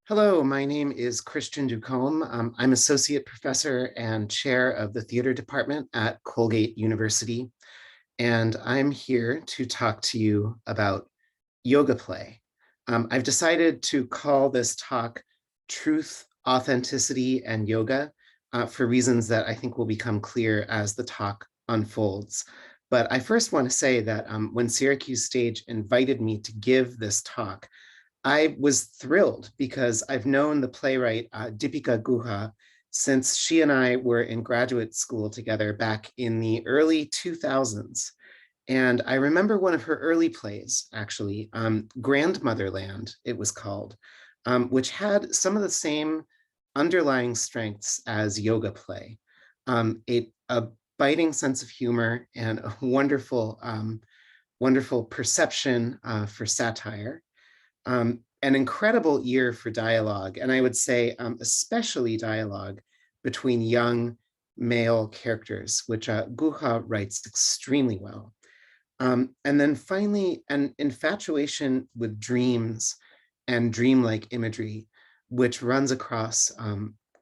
Hello, my name is Christian DuComb. I'm Associate Professor and Chair of the Theater Department at Colgate University, and I'm here to talk to you about yoga play. I've decided to call this talk Truth, Authenticity, and Yoga for reasons that I think will become clear as the talk unfolds. But I first want to say that when Syracuse Stage invited me to give this talk, I was thrilled because I've known the playwright Dipika Guha since she and I were in graduate school together back in the early 2000s. And I remember one of her early plays, actually, Grandmotherland, it was called, which had some of the same underlying strengths as yoga play. A biting sense of humor and a wonderful perception for satire. An incredible ear for dialogue, and I would say especially dialogue between young male characters, which Guha writes extremely well. And then finally, an infatuation with dreams and dreamlike imagery, which runs across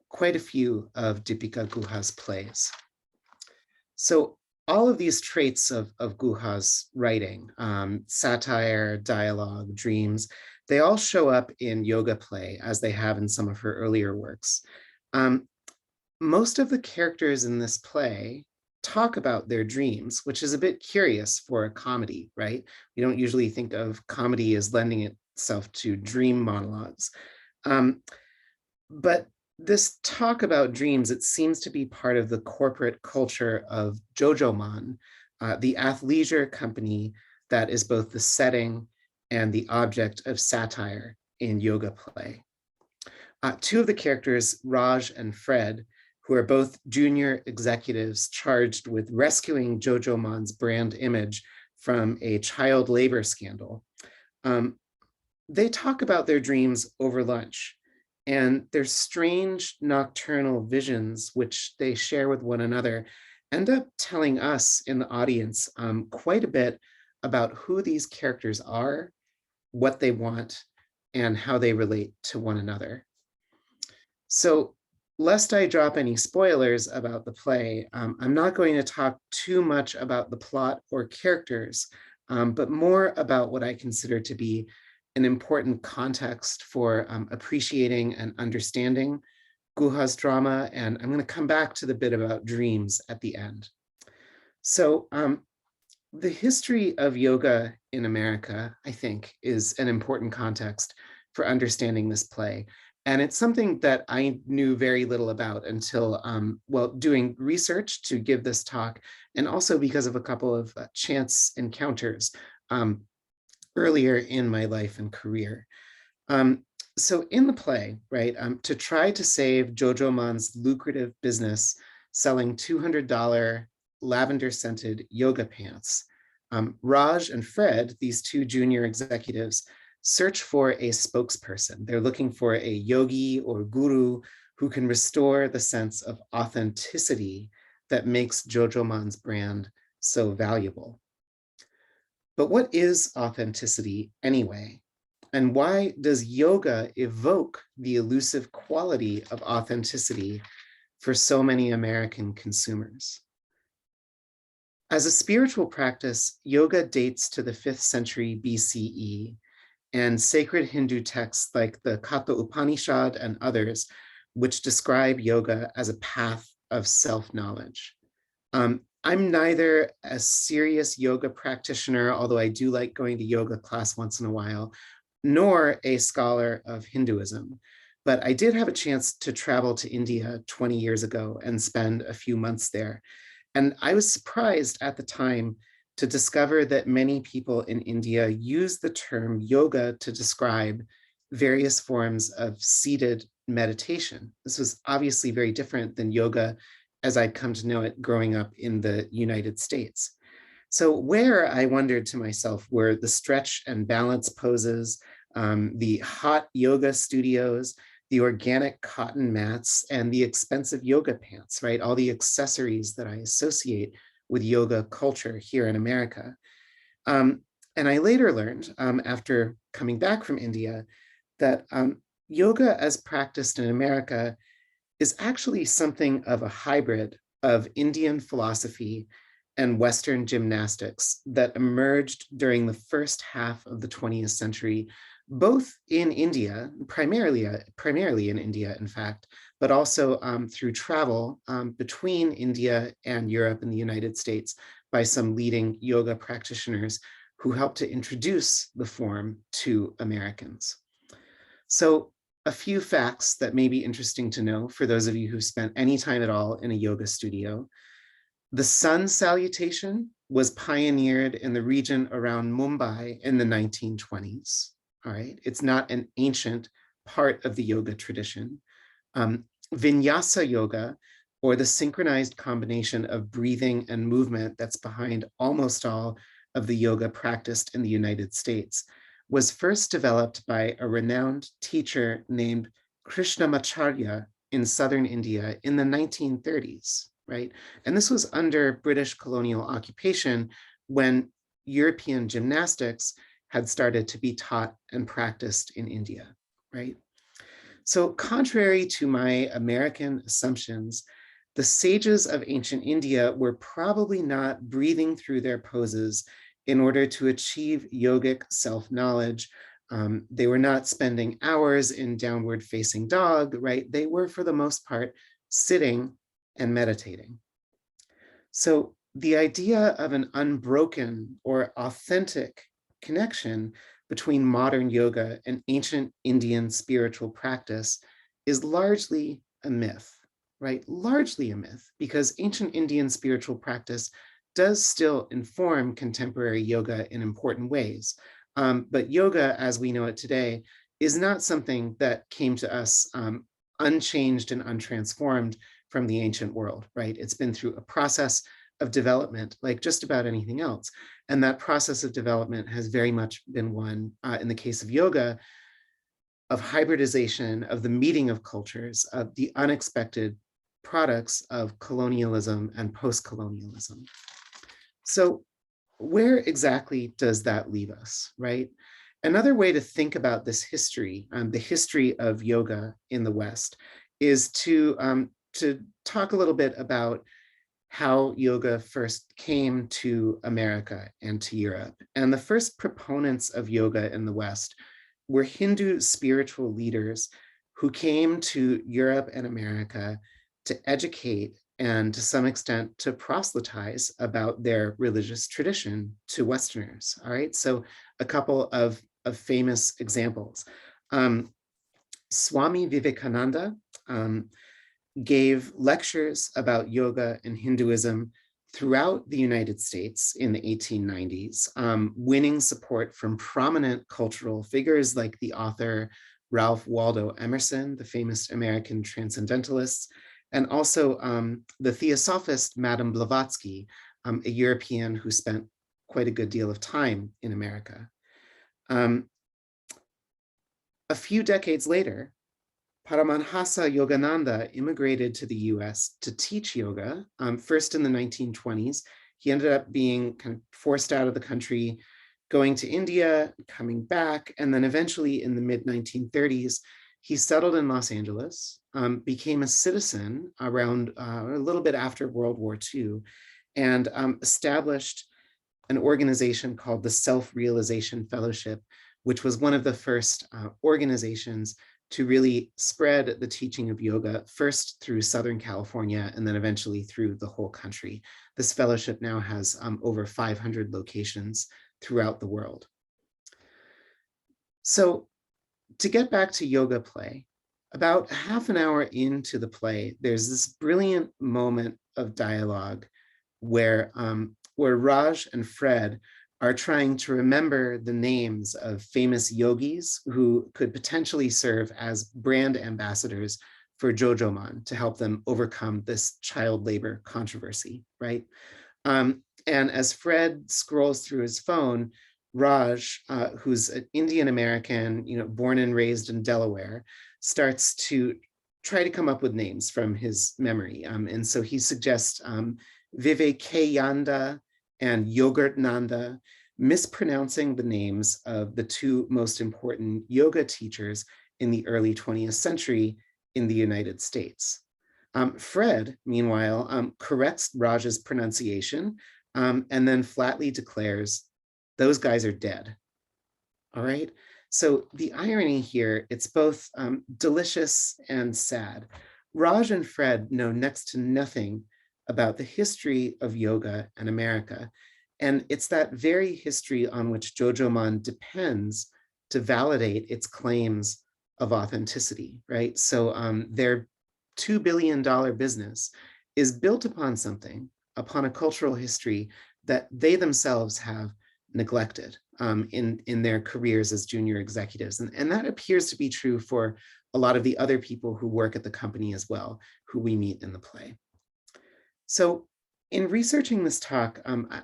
quite a few of Dipika Guha's plays. So all of these traits of Guha's writing, satire, dialogue, dreams, they all show up in yoga play as they have in some of her earlier works. Most of the characters in this play talk about their dreams, which is a bit curious for a comedy, right? We don't usually think of comedy as lending itself to dream monologues. But this talk about dreams, it seems to be part of the corporate culture of Jojoman, the athleisure company that is both the setting and the object of satire in yoga play. Two of the characters, Raj and Fred, who are both junior executives charged with rescuing Jojoman's brand image from a child labor scandal, they talk about their dreams over lunch. And their strange nocturnal visions, which they share with one another, end up telling us in the audience quite a bit about who these characters are, what they want, and how they relate to one another. So, lest I drop any spoilers about the play, I'm not going to talk too much about the plot or characters, but more about what I consider to be an important context for appreciating and understanding Guha's drama. And I'm going to come back to the bit about dreams at the end. So the history of yoga in America, I think, is an important context for understanding this play. And it's something that I knew very little about until, doing research to give this talk, and also because of a couple of chance encounters earlier in my life and career. So in the play, right, to try to save Jojoman's lucrative business selling $200 lavender-scented yoga pants, Raj and Fred, these two junior executives, search for a spokesperson. They're looking for a yogi or guru who can restore the sense of authenticity that makes Jojoman's brand so valuable. But what is authenticity anyway? And why does yoga evoke the elusive quality of authenticity for so many American consumers? As a spiritual practice, yoga dates to the 5th century BCE, and sacred Hindu texts like the Katha Upanishad and others, which describe yoga as a path of self-knowledge. I'm neither a serious yoga practitioner, although I do like going to yoga class once in a while, nor a scholar of Hinduism. But I did have a chance to travel to India 20 years ago and spend a few months there. And I was surprised at the time to discover that many people in India use the term yoga to describe various forms of seated meditation. This was obviously very different than yoga as I'd come to know it growing up in the United States. So where, I wondered to myself, were the stretch and balance poses, the hot yoga studios, the organic cotton mats, and the expensive yoga pants, right? All the accessories that I associate with yoga culture here in America. And I later learned, after coming back from India, that yoga as practiced in America is actually something of a hybrid of Indian philosophy and Western gymnastics that emerged during the first half of the 20th century, both in India, primarily in India, in fact, but also through travel between India and Europe and the United States by some leading yoga practitioners who helped to introduce the form to Americans. So a few facts that may be interesting to know for those of you who spent any time at all in a yoga studio. The sun salutation was pioneered in the region around Mumbai in the 1920s. All right, it's not an ancient part of the yoga tradition. Vinyasa yoga, or the synchronized combination of breathing and movement that's behind almost all of the yoga practiced in the United States, was first developed by a renowned teacher named Krishnamacharya in southern India in the 1930s, right? And this was under British colonial occupation when European gymnastics had started to be taught and practiced in India, right? So contrary to my American assumptions, the sages of ancient India were probably not breathing through their poses in order to achieve yogic self-knowledge. They were not spending hours in downward facing dog, right? They were, for the most part, sitting and meditating. So the idea of an unbroken or authentic connection between modern yoga and ancient Indian spiritual practice is largely a myth, right? Largely a myth, because ancient Indian spiritual practice does still inform contemporary yoga in important ways. But yoga, as we know it today, is not something that came to us unchanged and untransformed from the ancient world, right? It's been through a process of development, like just about anything else. And that process of development has very much been one, in the case of yoga, of hybridization, of the meeting of cultures, of the unexpected products of colonialism and post-colonialism. So where exactly does that leave us, right? Another way to think about this history, the history of yoga in the West, is to talk a little bit about how yoga first came to America and to Europe. And the first proponents of yoga in the West were Hindu spiritual leaders who came to Europe and America to educate and to some extent to proselytize about their religious tradition to Westerners. All right, so a couple of famous examples. Swami Vivekananda gave lectures about yoga and Hinduism throughout the United States in the 1890s, winning support from prominent cultural figures like the author Ralph Waldo Emerson, the famous American transcendentalist, and also the theosophist Madame Blavatsky, a European who spent quite a good deal of time in America. A few decades later, Paramahansa Yogananda immigrated to the US to teach yoga, first in the 1920s. He ended up being kind of forced out of the country, going to India, coming back, and then eventually in the mid-1930s, he settled in Los Angeles, became a citizen around a little bit after World War II, and established an organization called the Self-Realization Fellowship, which was one of the first organizations to really spread the teaching of yoga, first through Southern California, and then eventually through the whole country. This fellowship now has over 500 locations throughout the world. So to get back to yoga play, about half an hour into the play, there's this brilliant moment of dialogue where Raj and Fred are trying to remember the names of famous yogis who could potentially serve as brand ambassadors for JoJoMon to help them overcome this child labor controversy, right? And as Fred scrolls through his phone, Raj, who's an Indian American, born and raised in Delaware, starts to try to come up with names from his memory. And so he suggests Vivekananda and Yogurt Nanda. mispronouncing the names of the two most important yoga teachers in the early 20th century in the United States. Fred, meanwhile, corrects Raj's pronunciation and then flatly declares, those guys are dead. All right. So the irony here, it's both delicious and sad. Raj and Fred know next to nothing about the history of yoga in America. And it's that very history on which Jojoman depends to validate its claims of authenticity, right? So their $2 billion business is built upon something, upon a cultural history that they themselves have neglected in their careers as junior executives. And that appears to be true for a lot of the other people who work at the company as well, who we meet in the play. So in researching this talk,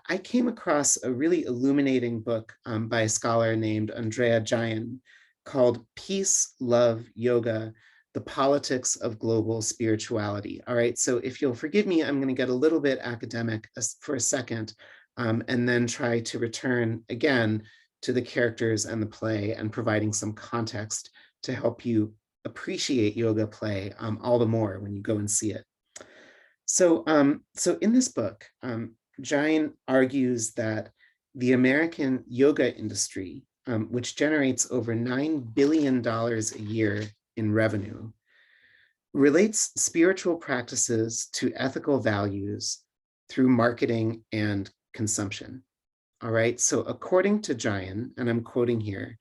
I came across a really illuminating book by a scholar named Andrea Jain called Peace, Love, Yoga, The Politics of Global Spirituality. All right, so if you'll forgive me, I'm going to get a little bit academic for a second, and then try to return again to the characters and the play and providing some context to help you appreciate yoga play all the more when you go and see it. So in this book, Jain argues that the American yoga industry, which generates over $9 billion a year in revenue, relates spiritual practices to ethical values through marketing and consumption. All right, so according to Jain, and I'm quoting here,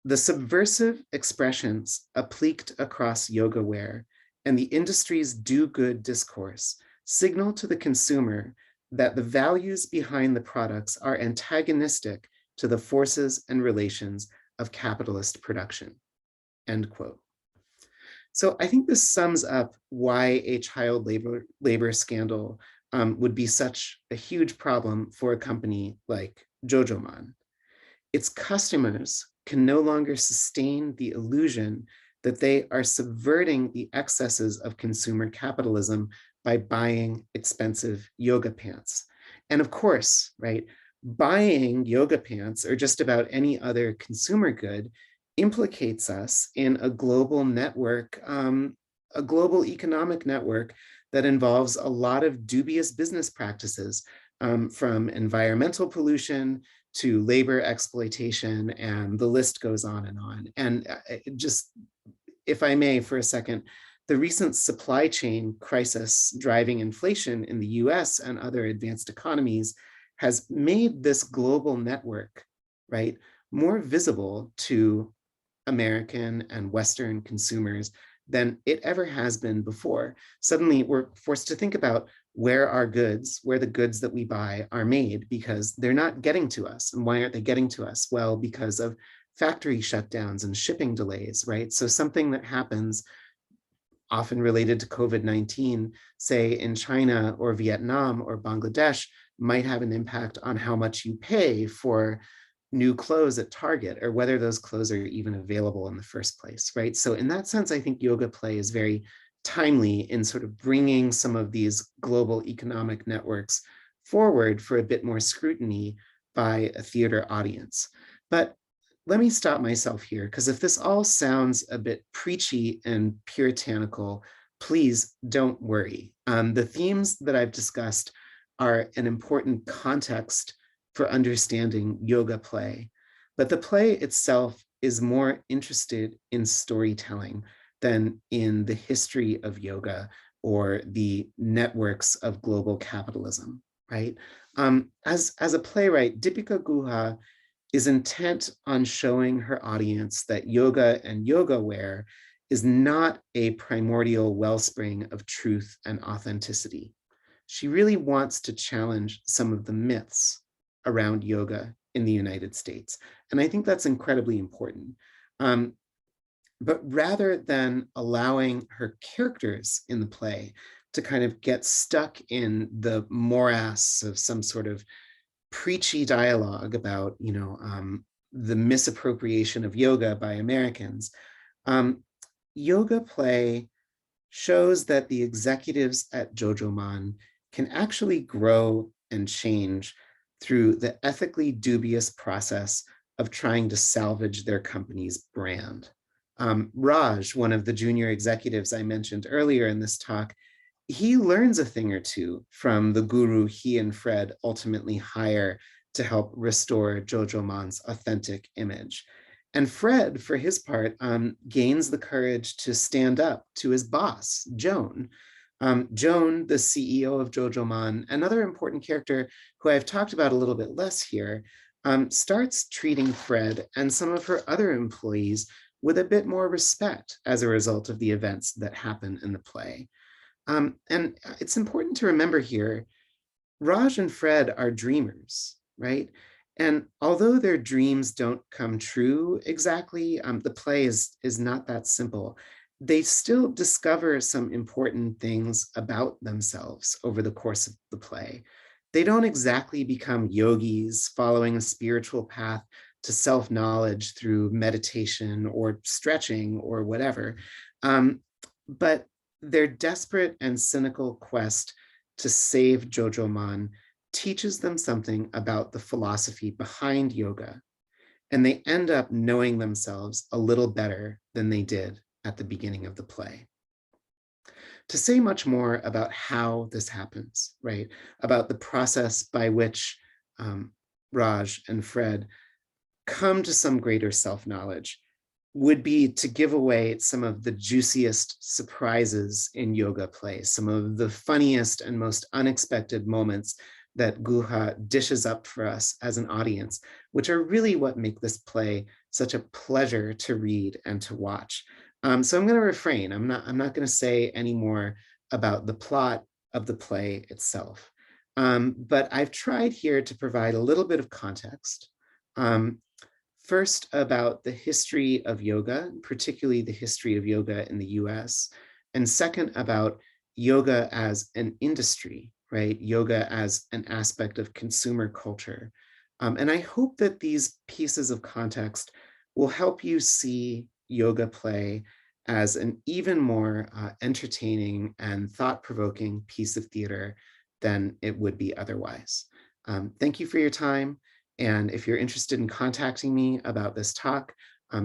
the subversive expressions appliqued across yoga wear and the industry's do-good discourse signal to the consumer that the values behind the products are antagonistic to the forces and relations of capitalist production, end quote. So I think this sums up why a child labor scandal would be such a huge problem for a company like Jojoman. Its customers can no longer sustain the illusion that they are subverting the excesses of consumer capitalism by buying expensive yoga pants. And of course, right, buying yoga pants or just about any other consumer good implicates us in a global network, a global economic network that involves a lot of dubious business practices, from environmental pollution to labor exploitation, and the list goes on and on. And just, if I may, for a second, the recent supply chain crisis driving inflation in the US and other advanced economies has made this global network, right, more visible to American and Western consumers than it ever has been before. Suddenly we're forced to think about where our goods, where the goods that we buy are made, because they're not getting to us. And why aren't they getting to us? Well, because of factory shutdowns and shipping delays, right? So something that happens often related to COVID-19, say in China or Vietnam or Bangladesh, might have an impact on how much you pay for new clothes at Target, or whether those clothes are even available in the first place, right? So in that sense, I think yoga play is very timely in sort of bringing some of these global economic networks forward for a bit more scrutiny by a theater audience. But let me stop myself here, because if this all sounds a bit preachy and puritanical, please don't worry. The themes that I've discussed are an important context for understanding yoga play, but the play itself is more interested in storytelling than in the history of yoga or the networks of global capitalism, right? As a playwright, Dipika Guha is intent on showing her audience that yoga and yoga wear is not a primordial wellspring of truth and authenticity. She really wants to challenge some of the myths around yoga in the United States. And I think that's incredibly important. But rather than allowing her characters in the play to kind of get stuck in the morass of some sort of preachy dialogue about, the misappropriation of yoga by Americans, yoga play shows that the executives at Jojoman can actually grow and change through the ethically dubious process of trying to salvage their company's brand. Raj, one of the junior executives I mentioned earlier in this talk, he learns a thing or two from the guru he and Fred ultimately hire to help restore Jojomon's authentic image. And Fred, for his part, gains the courage to stand up to his boss, Joan. Joan, the CEO of Jojomon, another important character who I've talked about a little bit less here, starts treating Fred and some of her other employees with a bit more respect as a result of the events that happen in the play. And it's important to remember here, Raj and Fred are dreamers, right? And although their dreams don't come true exactly, the play is not that simple. They still discover some important things about themselves over the course of the play. They don't exactly become yogis following a spiritual path to self-knowledge through meditation or stretching or whatever. But their desperate and cynical quest to save Jojomon teaches them something about the philosophy behind yoga, and they end up knowing themselves a little better than they did at the beginning of the play. To say much more about how this happens, right? About the process by which Raj and Fred come to some greater self-knowledge would be to give away some of the juiciest surprises in yoga plays, some of the funniest and most unexpected moments that Guha dishes up for us as an audience, which are really what make this play such a pleasure to read and to watch. So I'm going to refrain. I'm not going to say any more about the plot of the play itself. But I've tried here to provide a little bit of context. First, about the history of yoga, particularly the history of yoga in the US, and second, about yoga as an industry, right? Yoga as an aspect of consumer culture. And I hope that these pieces of context will help you see yoga play as an even more entertaining and thought-provoking piece of theater than it would be otherwise. Thank you for your time. And if you're interested in contacting me about this talk,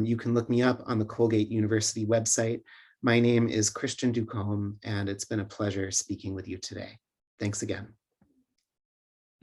you can look me up on the Colgate University website. My name is Christian DuComb, and it's been a pleasure speaking with you today. Thanks again.